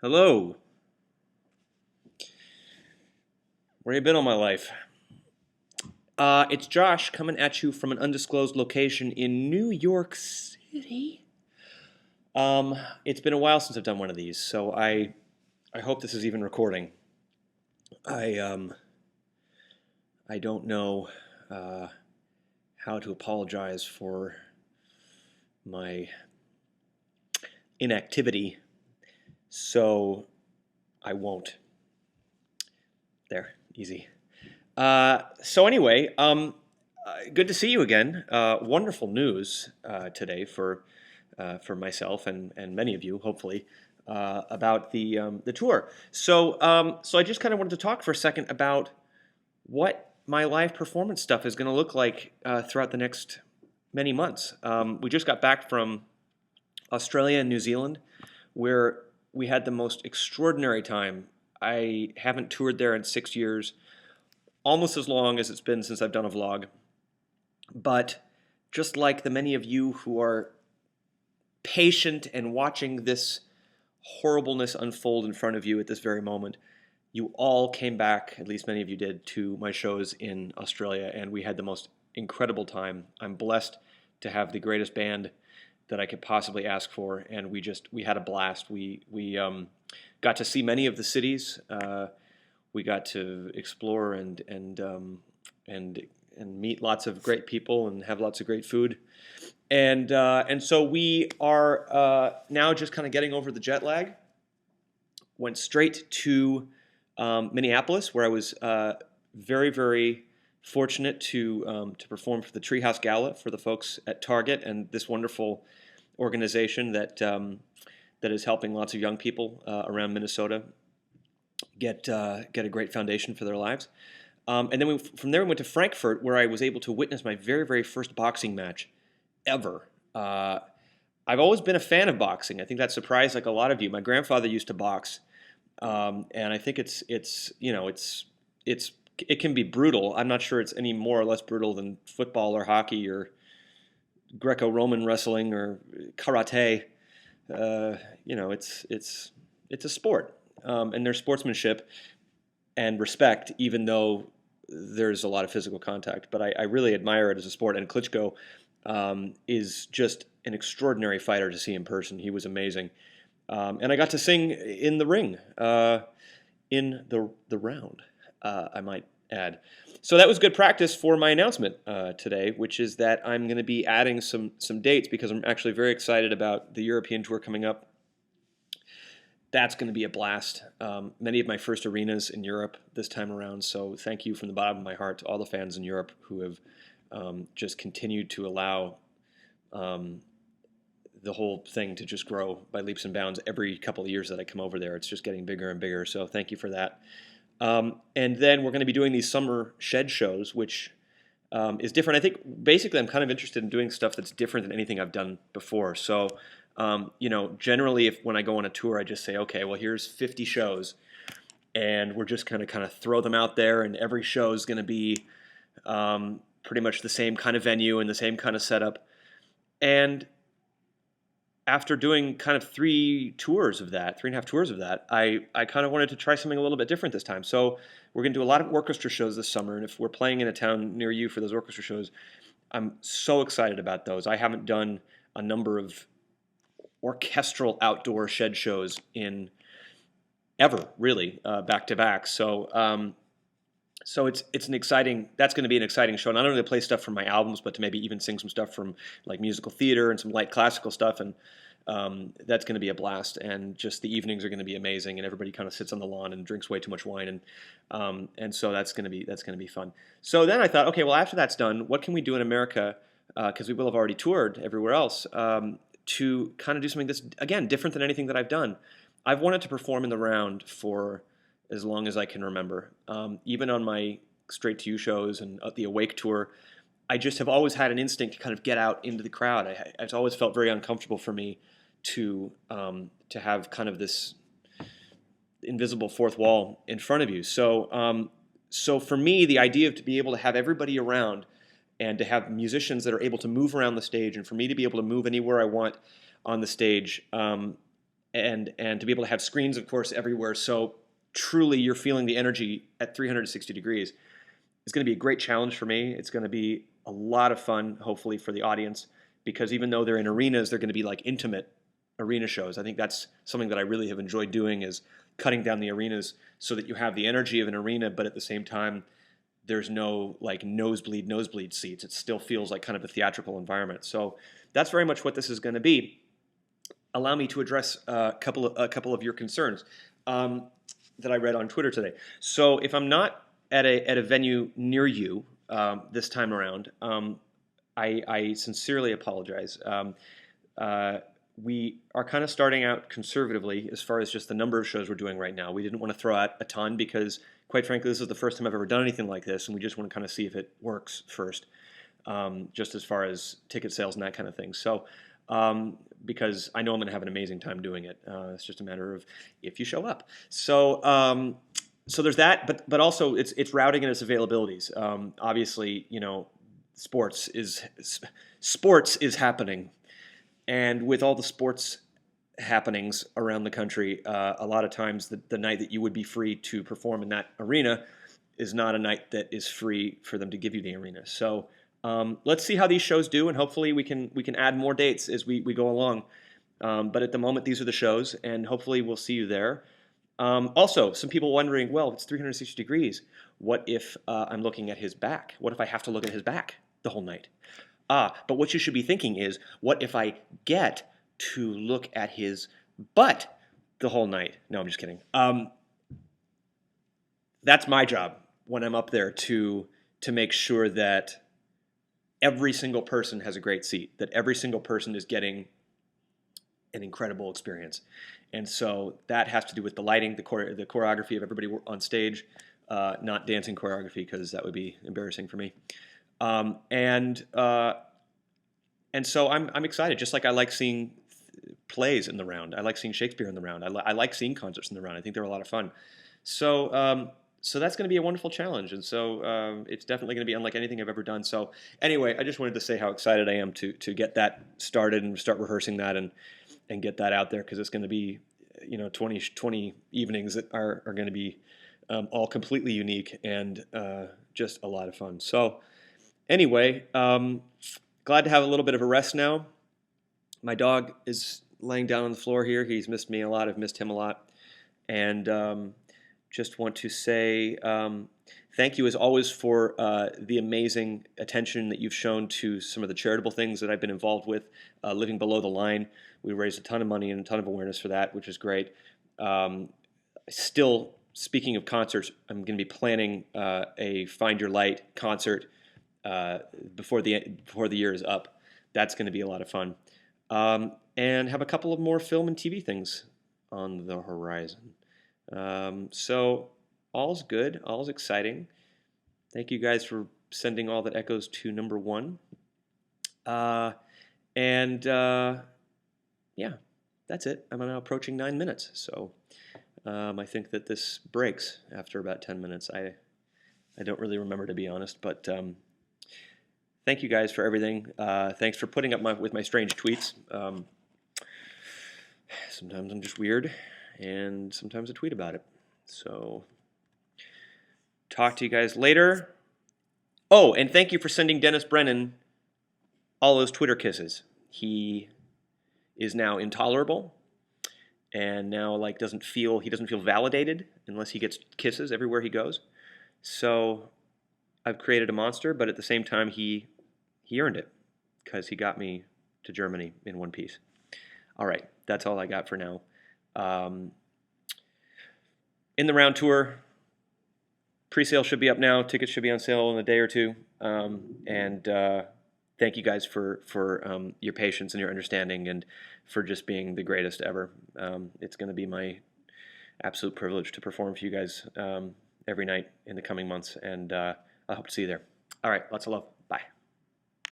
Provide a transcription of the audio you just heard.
Hello. Where you been all my life? It's Josh coming at you from an undisclosed location in New York City. It's been a while since I've done one of these, so I hope this is even recording. I um I don't know uh, how to apologize for my inactivity, so I won't. There, easy. So anyway, good to see you again. Wonderful news today for myself and many of you, hopefully, about the tour. So I just kind of wanted to talk for a second about what my live performance stuff is going to look like throughout the next many months. We just got back from Australia and New Zealand, where we had the most extraordinary time. I haven't toured there in 6 years, almost as long as it's been since I've done a vlog. But just like the many of you who are patient and watching this horribleness unfold in front of you at this very moment, you all came back, at least many of you did, to my shows in Australia, and we had the most incredible time. I'm blessed to have the greatest band that I could possibly ask for, and we had a blast. We got to see many of the cities. We got to explore and and meet lots of great people and have lots of great food. And so we are now just kind of getting over the jet lag. Went straight to Minneapolis, where I was very fortunate to perform for the Treehouse Gala for the folks at Target and this wonderful organization that is helping lots of young people around Minnesota get a great foundation for their lives. And then from there we went to Frankfurt, where I was able to witness my very first boxing match ever. I've always been a fan of boxing. I think that surprised like a lot of you. My grandfather used to box, and I think it can be brutal. I'm not sure it's any more or less brutal than football or hockey or Greco-Roman wrestling or karate. It's a sport, and there's sportsmanship and respect, even though there's a lot of physical contact. But I really admire it as a sport. And Klitschko is just an extraordinary fighter to see in person. He was amazing. And I got to sing in the ring, in the round, I might add. So that was good practice for my announcement today, which is that I'm going to be adding some dates because I'm actually very excited about the European tour coming up. That's going to be a blast. Many of my first arenas in Europe this time around, so thank you from the bottom of my heart to all the fans in Europe who have just continued to allow the whole thing to just grow by leaps and bounds every couple of years that I come over there. It's just getting bigger and bigger, so thank you for that. And then we're going to be doing these summer shed shows, which is different. I think basically I'm kind of interested in doing stuff that's different than anything I've done before. So, generally when I go on a tour, I just say, okay, well, here's 50 shows, and we're just kind of throw them out there, and every show is going to be pretty much the same kind of venue and the same kind of setup. And after doing kind of 3.5 tours of that, I kind of wanted to try something a little bit different this time. So we're going to do a lot of orchestra shows this summer, and if we're playing in a town near you for those orchestra shows, I'm so excited about those. I haven't done a number of orchestral outdoor shed shows in ever, really, back to back. So it's an exciting. That's going to be an exciting show. Not only to play stuff from my albums, but to maybe even sing some stuff from like musical theater and some light classical stuff. And that's going to be a blast. And just the evenings are going to be amazing. And everybody kind of sits on the lawn and drinks way too much wine. And so that's going to be fun. So then I thought, okay, well after that's done, what can we do in America? Because we will have already toured everywhere else, to kind of do something that's again different than anything that I've done. I've wanted to perform in the round for as long as I can remember. Even on my Straight to You shows and the Awake tour, I just have always had an instinct to kind of get out into the crowd. It's always felt very uncomfortable for me to have kind of this invisible fourth wall in front of you. So for me, the idea of to be able to have everybody around and to have musicians that are able to move around the stage, and for me to be able to move anywhere I want on the stage, and to be able to have screens, of course, everywhere. So truly, you're feeling the energy at 360 degrees. It's going to be a great challenge for me. It's going to be a lot of fun, hopefully, for the audience, because even though they're in arenas, they're going to be like intimate arena shows. I think that's something that I really have enjoyed doing, is cutting down the arenas so that you have the energy of an arena, but at the same time, there's no like nosebleed seats. It still feels like kind of a theatrical environment. So that's very much what this is going to be. Allow me to address a couple of your concerns that I read on Twitter today. So if I'm not at a venue near you this time around, I sincerely apologize. We are kind of starting out conservatively as far as just the number of shows we're doing right now. We didn't want to throw out a ton because, quite frankly, this is the first time I've ever done anything like this, and we just want to kind of see if it works first, just as far as ticket sales and that kind of thing. So, because I know I'm going to have an amazing time doing it. It's just a matter of if you show up. So, so there's that, but also it's routing and its availabilities. Obviously, sports is happening. And with all the sports happenings around the country, a lot of times the night that you would be free to perform in that arena is not a night that is free for them to give you the arena. So let's see how these shows do, and hopefully we can add more dates as we go along. But at the moment, these are the shows, and hopefully we'll see you there. Also, some people wondering, well, it's 360 degrees. What if I'm looking at his back? What if I have to look at his back the whole night? But what you should be thinking is, what if I get to look at his butt the whole night? No, I'm just kidding. That's my job when I'm up there to make sure that every single person has a great seat, that every single person is getting an incredible experience. And so that has to do with the lighting, the choreography of everybody on stage, not dancing choreography, because that would be embarrassing for me. And so I'm excited. Just like I like seeing plays in the round, I like seeing Shakespeare in the round. I like seeing concerts in the round. I think they're a lot of fun. So so that's going to be a wonderful challenge, and so it's definitely going to be unlike anything I've ever done. So anyway, I just wanted to say how excited I am to get that started and start rehearsing that and get that out there, because it's going to be 20 evenings that are going to be all completely unique and just a lot of fun. So anyway, glad to have a little bit of a rest now. My dog is laying down on the floor here. He's missed me a lot. I've missed him a lot. And just want to say thank you, as always, for the amazing attention that you've shown to some of the charitable things that I've been involved with. Living Below the Line, we raised a ton of money and a ton of awareness for that, which is great. Still, speaking of concerts, I'm going to be planning a Find Your Light concert before the year is up. That's going to be a lot of fun. And have a couple of more film and TV things on the horizon. So all's good, all's exciting. Thank you guys for sending all that echoes to number one. Yeah, that's it. I'm now approaching 9 minutes. So I think that this breaks after about 10 minutes. I don't really remember, to be honest, but thank you guys for everything. Thanks for putting up with my strange tweets. Sometimes I'm just weird, and sometimes I tweet about it. So talk to you guys later. Oh, and thank you for sending Dennis Brennan all those Twitter kisses. He is now intolerable, and now he doesn't feel validated unless he gets kisses everywhere he goes. So I've created a monster, but at the same time he earned it, because he got me to Germany in one piece. All right, that's all I got for now. In the round tour, pre-sale should be up now. Tickets should be on sale in a day or two. And thank you guys for your patience and your understanding, and for just being the greatest ever. It's going to be my absolute privilege to perform for you guys every night in the coming months, and I hope to see you there. All right, lots of love.